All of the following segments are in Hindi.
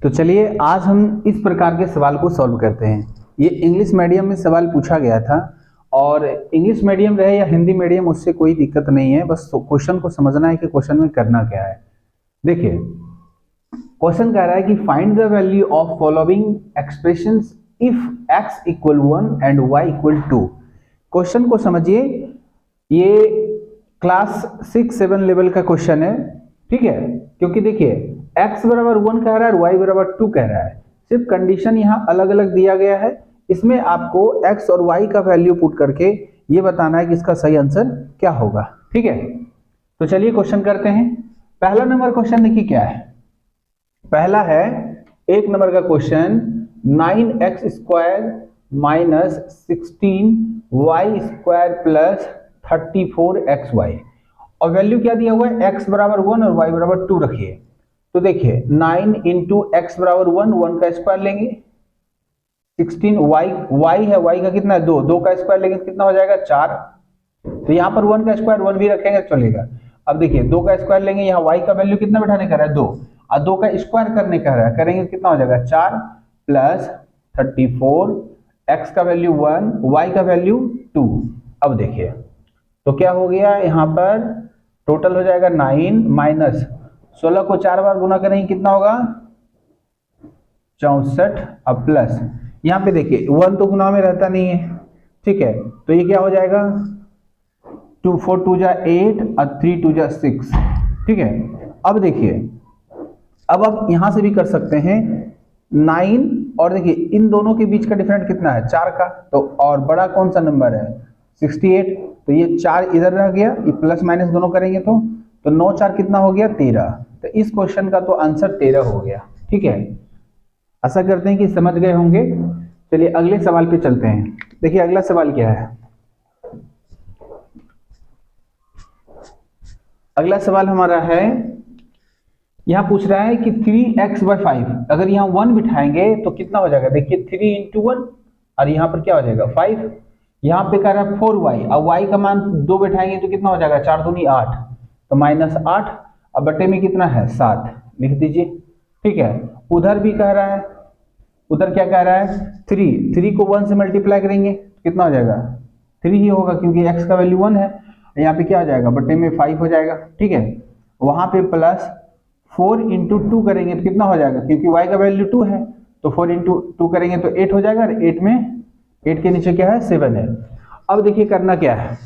तो चलिए आज हम इस प्रकार के सवाल को सॉल्व करते हैं। ये इंग्लिश मीडियम में सवाल पूछा गया था और इंग्लिश मीडियम रहे या हिंदी मीडियम उससे कोई दिक्कत नहीं है, बस क्वेश्चन को समझना है कि क्वेश्चन में करना क्या है। देखिए क्वेश्चन कह रहा है कि find the value of following expressions if x equal 1 and y equal 2। Question को समझिए, ये क्लास 6-7 लेवल का क्वेश्चन है, ठीक है। क्योंकि देखिए x बराबर 1 कह रहा है और y बराबर 2 कह रहा है, सिर्फ कंडीशन यहाँ अलग अलग दिया गया है। इसमें आपको x और y का वैल्यू पुट करके ये बताना है कि इसका सही आंसर क्या होगा, ठीक है। तो चलिए क्वेश्चन करते हैं। पहला नंबर क्वेश्चन देखिए क्या है। पहला है 1 नंबर का question, 9x square minus 16y square plus 34xy और वैल्यू क्या दिया हुआ है, x बराबर 1 और y बराबर 2 रखिए। तो देखिए 9 इंटू एक्स बराबर 1 का स्क्वायर लेंगे, 16 y है, y का कितना है 2 का स्क्वायर लेंगे कितना हो जाएगा 4। तो यहाँ पर 1 का स्क्वायर 1 भी रखेंगे चलेगा। अब देखिए 2 का स्क्वायर लेंगे, यहाँ y का वैल्यू कितना बैठाने का है 2 और 2 का स्क्वायर करने का है, करेंगे कितना हो जाएगा 4 प्लस 34, x का वैल्यू 1 y का वैल्यू 2। अब देखिए तो क्या हो गया, यहाँ पर टोटल हो जाएगा 9 माइनस 16 को 4 बार गुना करेंगे कितना होगा 64। अब प्लस यहाँ पे देखिए 1 तो गुना में रहता नहीं है, ठीक है। तो ये क्या हो जाएगा 2 4 2 जा 8 और 3 2 जा 6, ठीक है। अब देखिए अब आप यहां से भी कर सकते हैं 9 और देखिए इन दोनों के बीच का डिफरेंस कितना है 4 का, तो और बड़ा कौन सा नंबर है 68। तो ये 4 इधर रह गया, ये प्लस माइनस दोनों करेंगे तो 9 4 कितना हो गया 13। तो इस क्वेश्चन का तो आंसर 13 हो गया, ठीक है। आशा करते हैं कि समझ गए होंगे। चलिए अगले सवाल पे चलते हैं। देखिए अगला सवाल क्या है। अगला सवाल हमारा है, यहां पूछ रहा है कि 3x/5 अगर यहाँ 1 बिठाएंगे तो कितना हो जाएगा। देखिए 3 इंटू 1 और यहाँ पर क्या हो जाएगा 5। यहाँ पे कह रहा है 4y और y का मान 2 बिठाएंगे तो कितना हो जाएगा 4 दूनी 8, तो -8 अब बटे में कितना है 7 लिख दीजिए, ठीक है। उधर भी कह रहा है, उधर क्या कह रहा है 3 को 1 से मल्टीप्लाई करेंगे तो कितना हो जाएगा 3 ही होगा क्योंकि x का वैल्यू 1 है। यहाँ पे क्या हो जाएगा बटे में 5 हो जाएगा, ठीक है। वहां पे प्लस 4 इंटू 2 करेंगे तो कितना हो जाएगा, क्योंकि y का वैल्यू 2 है तो 4 इंटू 2 करेंगे तो 8 हो जाएगा और 8 के नीचे क्या है 7 है। अब देखिए करना क्या है,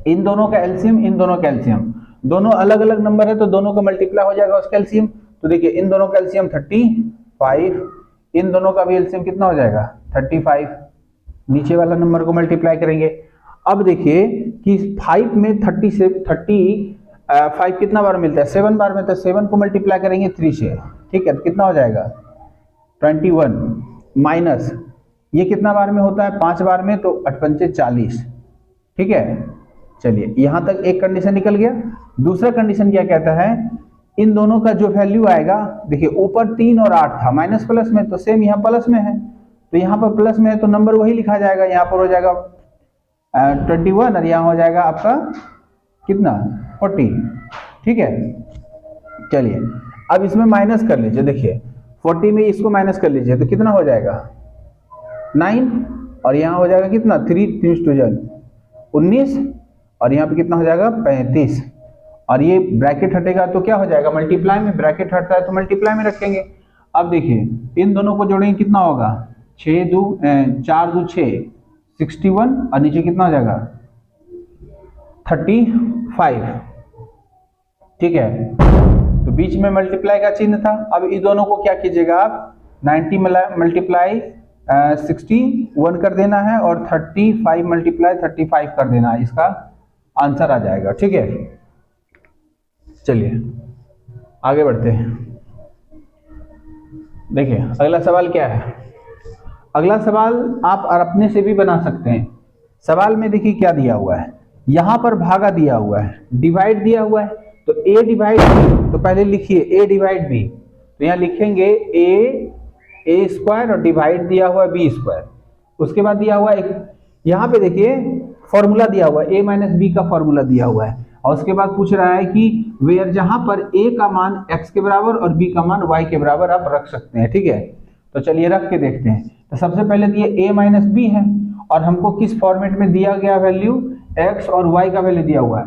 इन दोनों का एलसीएम इन दोनों का एलसीएम, दोनों अलग अलग नंबर है तो दोनों का मल्टीप्लाई हो जाएगा उसका एलसीएम। तो देखिए इन दोनों का एलसीएम 35, इन दोनों का भी एलसीएम कितना हो जाएगा 35, नीचे वाला नंबर को मल्टीप्लाई करेंगे। अब देखिए कि 5 में 35 कितना बार मिलता है 7 बार में, तो 7 को मल्टीप्लाई करेंगे 3 से, ठीक है। तो कितना हो जाएगा 21 माइनस ये कितना बार में होता है 5 बार में, तो 8 पंचे 40, ठीक है। चलिए यहां तक एक कंडीशन निकल गया। दूसरा कंडीशन क्या कहता है, इन दोनों का जो वैल्यू आएगा, देखिए ऊपर 3 और 8 था माइनस प्लस में, तो सेम यहाँ प्लस में है, तो यहाँ पर प्लस में है तो नंबर वही लिखा जाएगा। यहाँ पर हो जाएगा 21 और यहाँ हो जाएगा आपका कितना 40, ठीक है। चलिए अब इसमें माइनस कर लीजिए, देखिए 40 में इसको माइनस कर लीजिए तो कितना हो जाएगा 9 और यहाँ हो जाएगा कितना 3 3 19 और यहाँ पे कितना हो जाएगा 35 और ये ब्रैकेट हटेगा तो क्या हो जाएगा मल्टीप्लाई में, ब्रैकेट हटता है तो मल्टीप्लाई में रखेंगे। अब देखिए इन दोनों को जोड़ेंगे कितना होगा 4 2 6 61 और नीचे कितना हो जाएगा 35, ठीक है। तो बीच में मल्टीप्लाई का चिन्ह था। अब इस दोनों को क्या कीजिएगा आप 90 मल्टीप्लाई 61 कर देना है और 35 मल्टीप्लाई 35 कर देना है, इसका आंसर आ जाएगा, ठीक है। चलिए आगे बढ़ते हैं। देखिए अगला सवाल क्या है। अगला सवाल आप अपने से भी बना सकते हैं। सवाल में देखिए क्या दिया हुआ है, यहां पर भागा दिया हुआ है, डिवाइड दिया हुआ है, तो a डिवाइड b, तो पहले लिखिए a डिवाइड b, तो यहाँ लिखेंगे a स्क्वायर और डिवाइड दिया हुआ है b स्क्वायर। उसके बाद दिया हुआ एक यहाँ पे देखिए फॉर्मूला दिया हुआ है a माइनस बी का फॉर्मूला दिया हुआ है। और उसके बाद पूछ रहा है कि वेयर, जहां पर a का मान x के बराबर और b का मान y के बराबर आप रख सकते हैं। ठीक है, तो चलिए रख के देखते हैं। तो सबसे पहले तो ये a माइनस बी है और हमको किस फॉर्मेट में दिया गया वैल्यू, x और y का वैल्यू दिया हुआ है।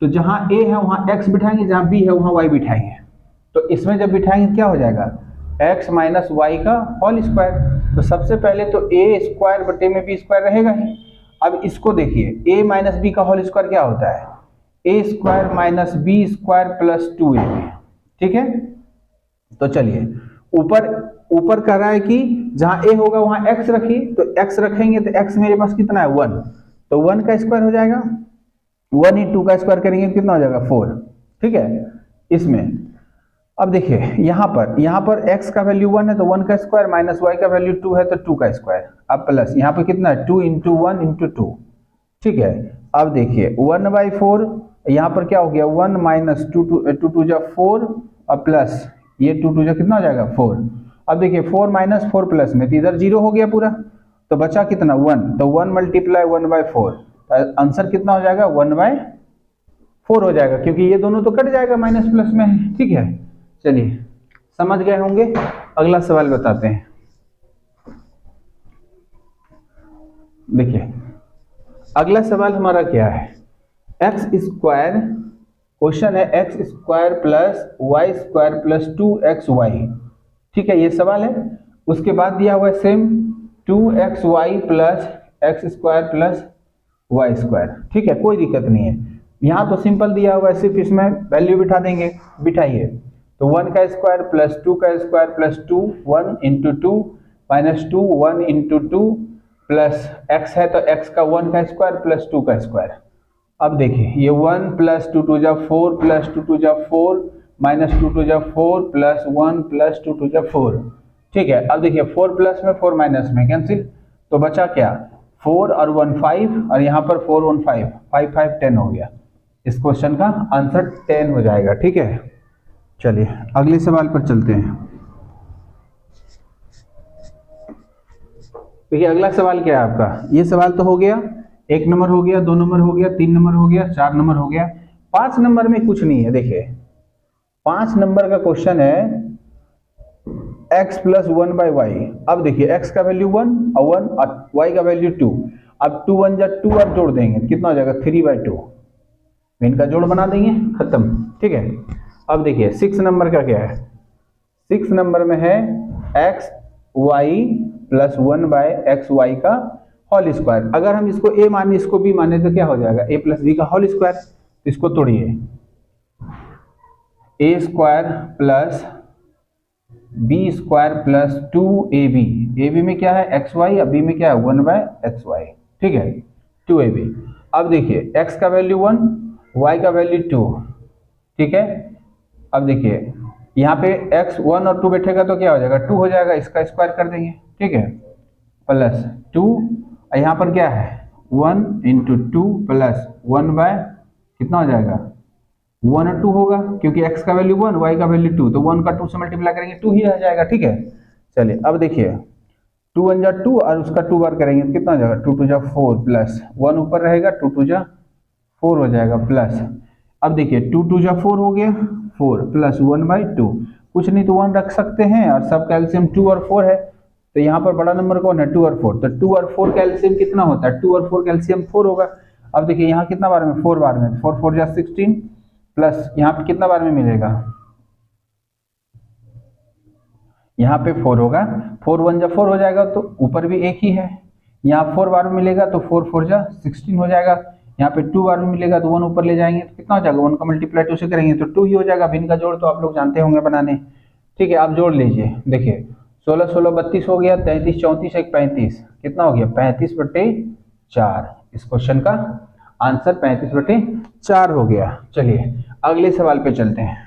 तो जहां a है वहां x बिठाएंगे, जहां b है वहां y बिठाएंगे। तो इसमें जब बिठाएंगे क्या हो जाएगा, x माइनस वाई का होल स्क्वायर। तो सबसे पहले तो a स्क्वायर बटे में b स्क्वायर रहेगा ही। अब इसको देखिए, a माइनस बी का होल स्क्वायर क्या होता है, a square minus B square plus 2ab। ठीक है, तो चलिए ऊपर ऊपर कह रहा है कि जहां a होगा वहां x रखिए, तो x रखेंगे तो x मेरे पास कितना है 1, तो 1 का स्क्वायर हो जाएगा, 1 इंटू का स्क्वायर करेंगे कितना हो जाएगा 4। ठीक है, इसमें अब देखिए यहाँ पर x का वैल्यू 1 है तो 1 का स्क्वायर, माइनस y का वैल्यू 2 है तो 2 का स्क्वायर, अब प्लस यहाँ पे कितना है 2 इंटू 1 इंटू 2। ठीक है, अब देखिए 1/4, यहाँ पर क्या हो गया 1 माइनस 2 टू जा 4 और प्लस ये 2 जा कितना हो जाएगा 4। अब देखिए 4 माइनस 4 प्लस में तो इधर 0 हो गया पूरा, तो बचा कितना 1, तो 1 मल्टीप्लाई 1/4, तो आंसर कितना हो जाएगा 1/4 हो जाएगा, क्योंकि ये दोनों तो कट जाएगा माइनस प्लस में है। ठीक है, चलिए समझ गए होंगे, अगला सवाल बताते हैं। देखिए अगला सवाल हमारा क्या है, एक्स स्क्वायर, क्वेश्चन है X square plus Y square plus 2xy। ठीक है, ये सवाल है। उसके बाद दिया हुआ है same 2xy plus X square plus Y square. ठीक है, कोई दिक्कत नहीं है, यहाँ तो सिंपल दिया हुआ है, सिर्फ इसमें वैल्यू बिठा देंगे। बिठाइए, तो 1 का स्क्वायर प्लस 2 का square plus 2, 1 into 2 minus 2, 1 into 2 plus x है तो x का 1 का स्क्वायर प्लस 2 का स्क्वायर। अब देखिए ये 1 प्लस 2 टू जा 4 प्लस 2 टू जा 4 माइनस 2 टू जा 4 प्लस 1 प्लस 2 टू जा 4। ठीक है, अब देखिए 4 प्लस में 4 माइनस में कैंसिल, तो बचा क्या 4 और 1 5, और यहाँ पर 4 1 5, 5 5 10 हो गया। इस क्वेश्चन का आंसर 10 हो जाएगा। ठीक है, चलिए अगले सवाल पर चलते हैं। देखिए अगला सवाल क्या है आपका, ये सवाल तो हो गया, 1 नंबर हो गया, 2 नंबर हो गया, 3 नंबर हो गया, 4 नंबर हो गया। 5 नंबर में कुछ नहीं है। देखिए 5 नंबर का क्वेश्चन है x प्लस 1/y। अब देखिए x का वैल्यू 1 और 1 और y का वैल्यू 2। अब 2 1 जा 2, अब जोड़ देंगे कितना हो जाएगा 3/2, इनका जोड़ बना देंगे, खत्म। ठीक है, अब देखिए 6 नंबर का क्या है, 6 नंबर में है एक्स वाई प्लस 1/xy का होल स्क्वायर। अगर हम इसको a माने इसको b माने तो क्या हो जाएगा a प्लस बी का होल स्क्वायर। तो इसको तोड़िए, a square plus b square plus 2ab, ab में क्या है xy और b में क्या है 1/xy। ठीक है, 2ab। अब देखिए x का वैल्यू 1, y का वैल्यू 2। ठीक है, अब देखिए यहाँ पे x 1 और 2 बैठेगा तो क्या हो जाएगा 2 हो जाएगा, इसका स्क्वायर कर देंगे। ठीक है, प्लस 2, यहाँ पर क्या है 1 इंटू 2 प्लस 1 बाय कितना हो जाएगा 1 और 2 होगा, क्योंकि x का वैल्यू 1 y का वैल्यू 2, तो 1 का 2 से मल्टीप्लाई करेंगे 2 ही रह जाएगा। ठीक है, चलिए अब देखिए 2 1 जा 2 और उसका 2 बार करेंगे तो कितना हो जाएगा 2 2 जा 4 प्लस 1 ऊपर रहेगा 2 2 जा 4 हो जाएगा प्लस। अब देखिए 2 2 जा 4 हो गया 4 प्लस 1/2, कुछ नहीं तो 1 रख सकते हैं, और सब कैल्शियम 2 और 4 है, तो यहाँ पर बड़ा नंबर कौन है 2 और 4, तो 2 और 4 कैल्शियम कितना होता है 2 और 4 कैल्शियम 4 होगा। अब देखिए यहाँ कितना बार में 4 बार में, 4 4 जा 16 प्लस यहाँ पे कितना बार में मिलेगा, यहाँ पे 4 होगा, 4 1 जा 4 हो जाएगा, तो ऊपर भी एक ही है, यहाँ 4 बार में मिलेगा तो 4 4 जा 16 हो जाएगा, यहाँ पे 2 बार में मिलेगा तो 1 ऊपर ले जाएंगे तो कितना हो जाएगा 1 का मल्टीप्लाई 2 से करेंगे तो 2 ही हो जाएगा। भिन्न का जोड़ तो आप लोग जानते होंगे बनाने। ठीक है, आप जोड़ लीजिए, देखिए 16 16 32 हो गया, 33 34 1 35, कितना हो गया 35/4। इस क्वेश्चन का आंसर 35/4 हो गया। चलिए अगले सवाल पे चलते हैं।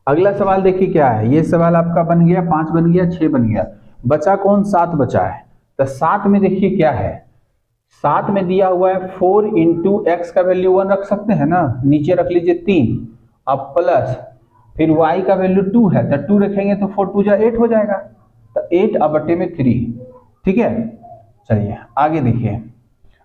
अगला सवाल देखिए क्या है, ये सवाल आपका बन गया 5 बन गया 6 बन गया, बचा कौन 7 बचा है। तो 7 में देखिए क्या है, 7 में दिया हुआ है 4 इंटू एक्स का वैल्यू 1 रख सकते हैं ना, नीचे रख लीजिए 3, अब प्लस फिर y का वैल्यू 2 है तो 2 रखेंगे तो 4 2 जा 8 हो जाएगा, तो 8 अब बटे में 3। ठीक है, चलिए आगे देखिए।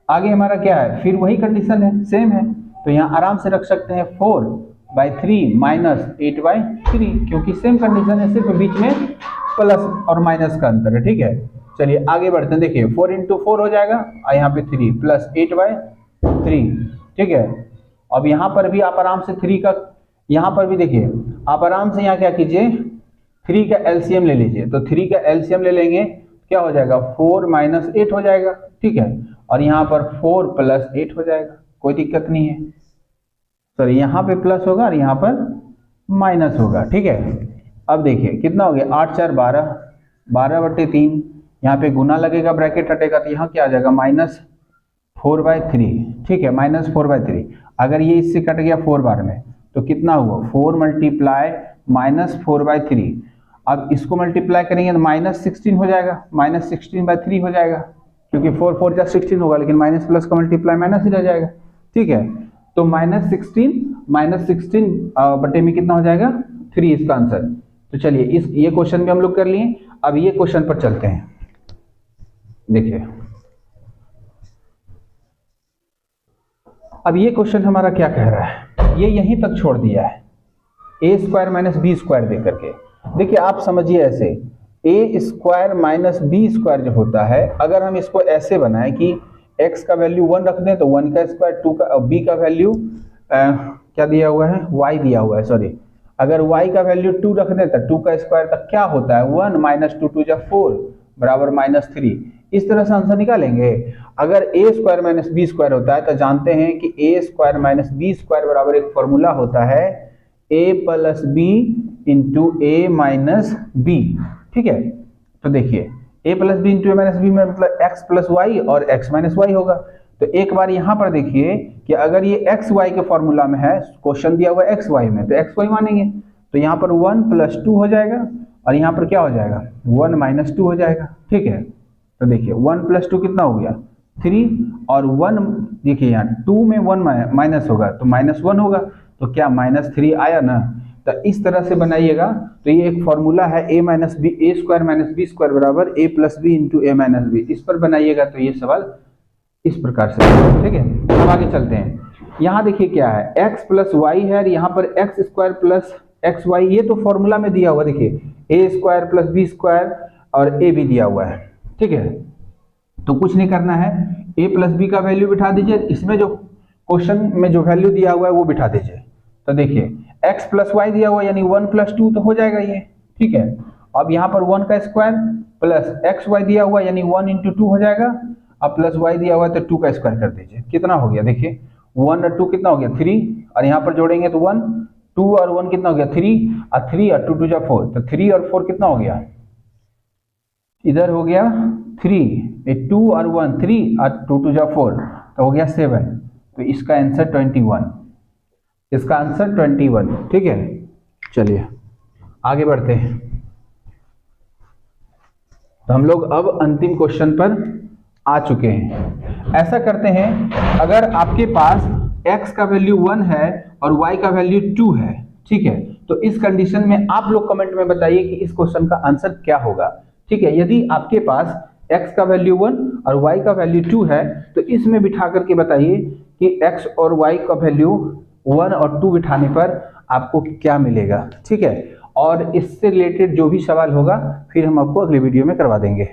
आगे हमारा क्या है, फिर वही कंडीशन है, सेम है, तो यहाँ आराम से रख सकते हैं 4/3 माइनस 8/3, क्योंकि सेम कंडीशन है, सिर्फ बीच में प्लस और माइनस का अंतर है। ठीक है, चलिए आगे बढ़ते हैं। देखिए 4 × 4 हो जाएगा और यहाँ पे 3 प्लस 8/3। ठीक है, अब यहाँ पर भी आप आराम से 3 का, यहाँ पर भी देखिए आप आराम से यहाँ क्या कीजिए, 3 का एलसीएम ले लीजिए। तो 3 का एलसीएम ले लेंगे, क्या हो जाएगा, 4 - 8 हो जाएगा। ठीक है, और यहाँ पर 4 + 8 हो जाएगा, कोई दिक्कत नहीं है। सॉरी, यहाँ पे प्लस होगा और यहाँ पर माइनस होगा। ठीक है, अब देखिए कितना हो गया, 8 × 4 = 12, 12/3, यहाँ पे गुना लगेगा, ब्रैकेट हटेगा, तो यहाँ क्या आ जाएगा, -4/3। ठीक है, -4/3। अगर ये इससे कट गया 4 बार में तो कितना हुआ, 4 × -4/3। अब इसको मल्टीप्लाई करेंगे तो -16 हो जाएगा, -16/3 हो जाएगा, क्योंकि 4 4 = 16 होगा, लेकिन माइनस प्लस का मल्टीप्लाई माइनस ही रह जाएगा। ठीक है, तो -16 बटे में कितना हो जाएगा, 3 इसका आंसर। तो चलिए ये क्वेश्चन भी हम लोग कर लिए। अब ये क्वेश्चन पर चलते हैं। देखिए अब ये क्वेश्चन हमारा क्या कह रहा है, ये यहीं तक छोड़ दिया है, a² - b² दे करके। देखिए आप समझिए ऐसे, a² - b² जो होता है, अगर हम इसको ऐसे बनाएं कि x का वैल्यू 1 रख दें तो 1 का स्क्वायर, 2 का, और b का वैल्यू क्या दिया हुआ है, y दिया हुआ है, सॉरी, अगर y का वैल्यू 2 रख दें तो 2 का स्क्वायर तक क्या होता है, 1 - 2 = 4 बराबर -3। इस तरह से आंसर निकालेंगे। अगर a² - b² होता है तो जानते हैं कि a² - b² बराबर एक फॉर्मूला होता है a + b × a - b। ठीक है, तो देखिए a + b × a - b में मतलब x + y और x - y होगा। तो एक बार यहाँ पर देखिए कि अगर ये x y के फॉर्मूला में है, क्वेश्चन दिया हुआ है x y में, तो x y मानेंगे, तो यहाँ पर 1 + 2 हो जाएगा और यहाँ पर क्या हो जाएगा, 1 - 2 हो जाएगा। ठीक है, तो देखिए 1 + 2 कितना हो गया, 3, और 1 देखिए यहाँ 2 में 1 माइनस होगा तो -1 होगा, तो क्या -3 आया ना। तो इस तरह से बनाइएगा। तो ये एक फॉर्मूला है a - b, a² - b² बराबर a + b × a - b। इस पर बनाइएगा तो ये सवाल इस प्रकार से। ठीक है, अब आगे चलते हैं। यहाँ देखिए क्या है, x + y है और यहाँ पर x² + xy, ये तो फॉर्मूला में दिया हुआ, देखिए a² + b² और a भी दिया हुआ है। ठीक है, तो कुछ नहीं करना है, a + b का वैल्यू बिठा दीजिए, इसमें जो क्वेश्चन में जो वैल्यू दिया हुआ है वो बिठा दीजिए। तो देखिए x + y दिया हुआ यानी 1 + 2 तो हो जाएगा ये। ठीक है, अब यहाँ पर 1 का स्क्वायर प्लस xy दिया हुआ यानी 1 × 2 हो जाएगा, अब प्लस y दिया हुआ है तो 2 का स्क्वायर कर दीजिए, कितना हो गया, देखिए 1 और 2 कितना हो गया, 3, और यहाँ पर जोड़ेंगे तो 1, 2 और 1 कितना हो गया, 3, और 3 और 2 = 4, तो 3 और 4 कितना हो गया, इधर हो गया 3, 2 और 1 3 और 2 = 4, तो हो गया 7। तो इसका आंसर 21, इसका आंसर 21। ठीक है, चलिए आगे बढ़ते हैं। तो हम लोग अब अंतिम क्वेश्चन पर आ चुके हैं। ऐसा करते हैं, अगर आपके पास x का वैल्यू 1 है और y का वैल्यू 2 है, ठीक है, तो इस कंडीशन में आप लोग कमेंट में बताइए कि इस क्वेश्चन का आंसर क्या होगा। ठीक है, यदि आपके पास x का वैल्यू 1 और y का वैल्यू 2 है तो इसमें बिठा करके बताइए कि x और y का वैल्यू 1 और 2 बिठाने पर आपको क्या मिलेगा। ठीक है, और इससे रिलेटेड जो भी सवाल होगा फिर हम आपको अगले वीडियो में करवा देंगे।